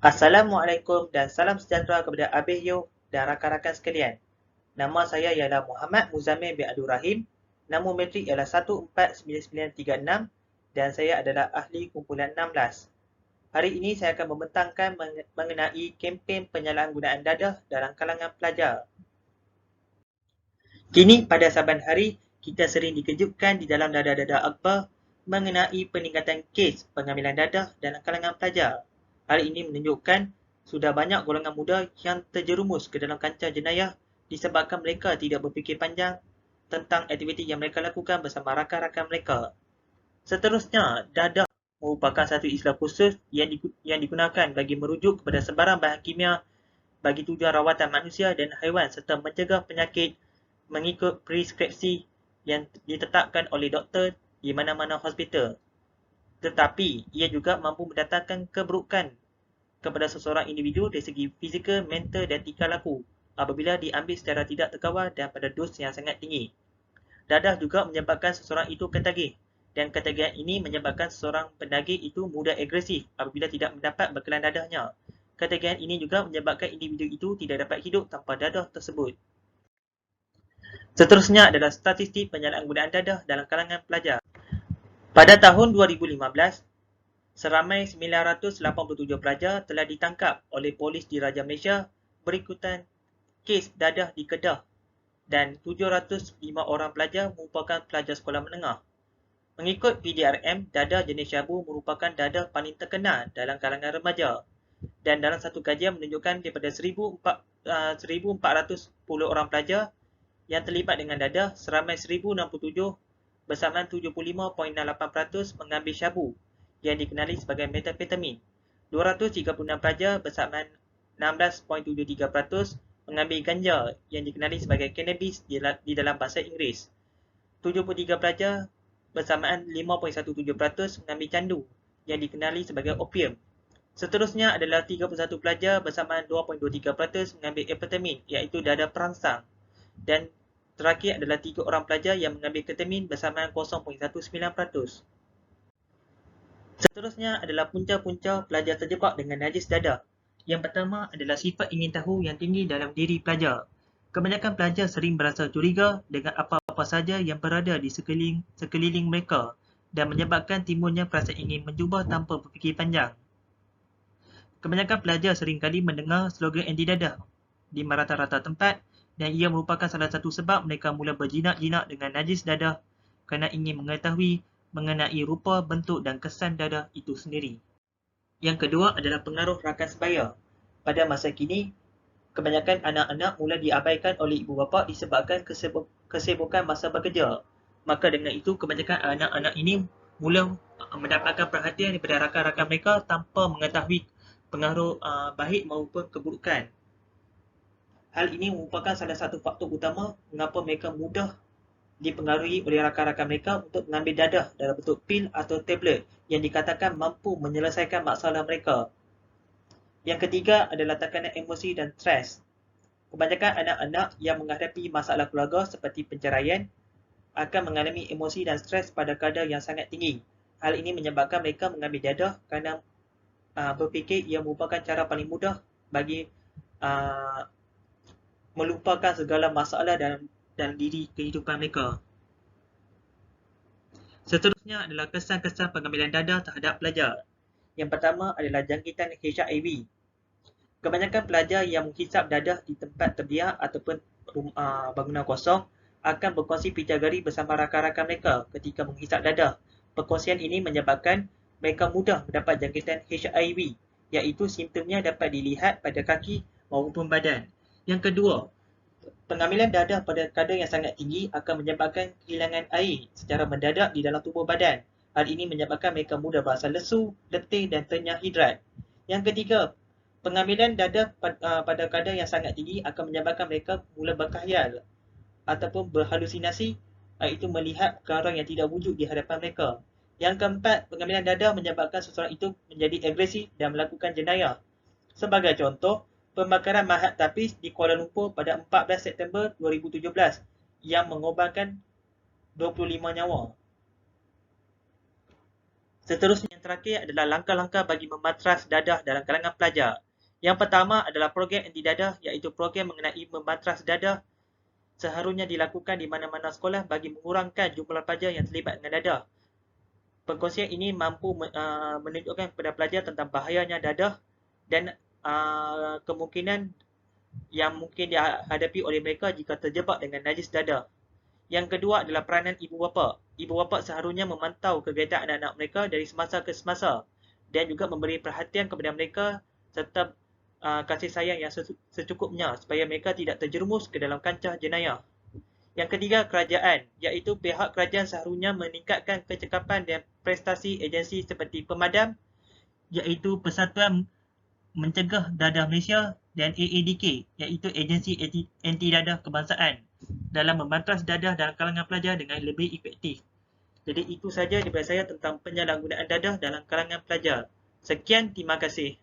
Assalamualaikum dan salam sejahtera kepada Abih Yu dan rakan-rakan sekalian. Nama saya ialah Muhammad Muzammil bin Abdul Rahim. Nombor metrik ialah 149936 dan saya adalah ahli kumpulan 16. Hari ini saya akan membentangkan mengenai kempen penyalahgunaan dadah dalam kalangan pelajar. Kini pada saban hari, kita sering dikejutkan di dalam dadah-dadah akhbar mengenai peningkatan kes pengambilan dadah dalam kalangan pelajar. Hal ini menunjukkan sudah banyak golongan muda yang terjerumus ke dalam kancah jenayah disebabkan mereka tidak berfikir panjang tentang aktiviti yang mereka lakukan bersama rakan-rakan mereka. Seterusnya, dadah merupakan satu istilah khusus yang digunakan bagi merujuk kepada sebarang bahan kimia bagi tujuan rawatan manusia dan haiwan serta mencegah penyakit mengikut preskripsi yang ditetapkan oleh doktor di mana-mana hospital. Tetapi, ia juga mampu mendatangkan keburukan kepada seseorang individu dari segi fizikal, mental dan tingkah laku apabila diambil secara tidak terkawal dan pada dos yang sangat tinggi. Dadah juga menyebabkan seseorang itu ketagih dan ketagihan ini menyebabkan seseorang pendagih itu mudah agresif apabila tidak mendapat bekalan dadahnya. Ketagihan ini juga menyebabkan individu itu tidak dapat hidup tanpa dadah tersebut. Seterusnya adalah statistik penyalahgunaan dadah dalam kalangan pelajar. Pada tahun 2015, seramai 987 pelajar telah ditangkap oleh polis di Raja Malaysia berikutan kes dadah di Kedah dan 705 orang pelajar merupakan pelajar sekolah menengah. Mengikut PDRM, dadah jenis syabu merupakan dadah paling terkenal dalam kalangan remaja dan dalam satu kajian menunjukkan daripada 1,410 orang pelajar yang terlibat dengan dadah, seramai 1,067 bersamaan 75.68% mengambil syabu yang dikenali sebagai metamfetamin. 236 pelajar bersamaan 16.73% mengambil ganja yang dikenali sebagai cannabis di dalam bahasa Inggeris. 73 pelajar bersamaan 5.17% mengambil candu yang dikenali sebagai opium. Seterusnya adalah 31 pelajar bersamaan 2.23% mengambil amfetamin iaitu dadah perangsang. Dan terakhir adalah 3 orang pelajar yang mengambil ketamin bersamaan 0.19%. Seterusnya adalah punca-punca pelajar terjebak dengan najis dadah. Yang pertama adalah sifat ingin tahu yang tinggi dalam diri pelajar. Kebanyakan pelajar sering berasa curiga dengan apa-apa saja yang berada di sekeliling mereka dan menyebabkan timbulnya perasaan ingin mencuba tanpa berfikir panjang. Kebanyakan pelajar seringkali mendengar slogan anti dadah di rata-rata tempat dan ia merupakan salah satu sebab mereka mula berjinak-jinak dengan najis dadah kerana ingin mengetahui mengenai rupa, bentuk dan kesan dadah itu sendiri. Yang kedua adalah pengaruh rakan sebaya. Pada masa kini, kebanyakan anak-anak mula diabaikan oleh ibu bapa disebabkan kesibukan masa bekerja. Maka dengan itu, kebanyakan anak-anak ini mula mendapatkan perhatian daripada rakan-rakan mereka tanpa mengetahui pengaruh baik maupun keburukan. Hal ini merupakan salah satu faktor utama mengapa mereka mudah dipengaruhi oleh rakan-rakan mereka untuk mengambil dadah dalam bentuk pil atau tablet yang dikatakan mampu menyelesaikan masalah mereka. Yang ketiga adalah tekanan emosi dan stres. Kebanyakan anak-anak yang menghadapi masalah keluarga seperti perceraian akan mengalami emosi dan stres pada kadar yang sangat tinggi. Hal ini menyebabkan mereka mengambil dadah kerana berfikir ia merupakan cara paling mudah bagi melupakan segala masalah dalam diri kehidupan mereka. Seterusnya adalah kesan-kesan pengambilan dadah terhadap pelajar. Yang pertama adalah jangkitan HIV. Kebanyakan pelajar yang menghisap dadah di tempat terbiak ataupun bangunan kosong akan berkongsi pitagari bersama rakan-rakan mereka ketika menghisap dadah. Perkongsian ini menyebabkan mereka mudah mendapat jangkitan HIV, iaitu simptomnya dapat dilihat pada kaki maupun badan. Yang kedua, pengambilan dadah pada kadar yang sangat tinggi akan menyebabkan kehilangan air secara mendadak di dalam tubuh badan. Hal ini menyebabkan mereka mudah berasa lesu, letih dan ternyah hidrat. Yang ketiga, pengambilan dadah pada kadar yang sangat tinggi akan menyebabkan mereka mula berkhayal ataupun berhalusinasi, iaitu melihat perkara yang tidak wujud di hadapan mereka. Yang keempat, pengambilan dadah menyebabkan seseorang itu menjadi agresif dan melakukan jenayah. Sebagai contoh, pembakaran Mahat Tapiz di Kuala Lumpur pada 14 September 2017 yang mengorbankan 25 nyawa. Seterusnya yang terakhir adalah langkah-langkah bagi mematras dadah dalam kalangan pelajar. Yang pertama adalah program anti dadah, iaitu program mengenai mematras dadah seharusnya dilakukan di mana-mana sekolah bagi mengurangkan jumlah pelajar yang terlibat dengan dadah. Perkongsian ini mampu menunjukkan kepada pelajar tentang bahayanya dadah dan kemungkinan yang mungkin dihadapi oleh mereka jika terjebak dengan najis dadah. Yang kedua adalah peranan ibu bapa. Ibu bapa seharusnya memantau kegiatan anak-anak mereka dari semasa ke semasa dan juga memberi perhatian kepada mereka serta kasih sayang yang secukupnya supaya mereka tidak terjerumus ke dalam kancah jenayah. Yang ketiga, kerajaan, iaitu pihak kerajaan seharusnya meningkatkan kecekapan dan prestasi agensi seperti pemadam, iaitu Persatuan Mencegah Dadah Malaysia, dan AADK, iaitu Agensi Anti Dadah Kebangsaan, dalam memantras dadah dalam kalangan pelajar dengan lebih efektif. Jadi itu saja daripada saya tentang penyalahgunaan dadah dalam kalangan pelajar. Sekian, terima kasih.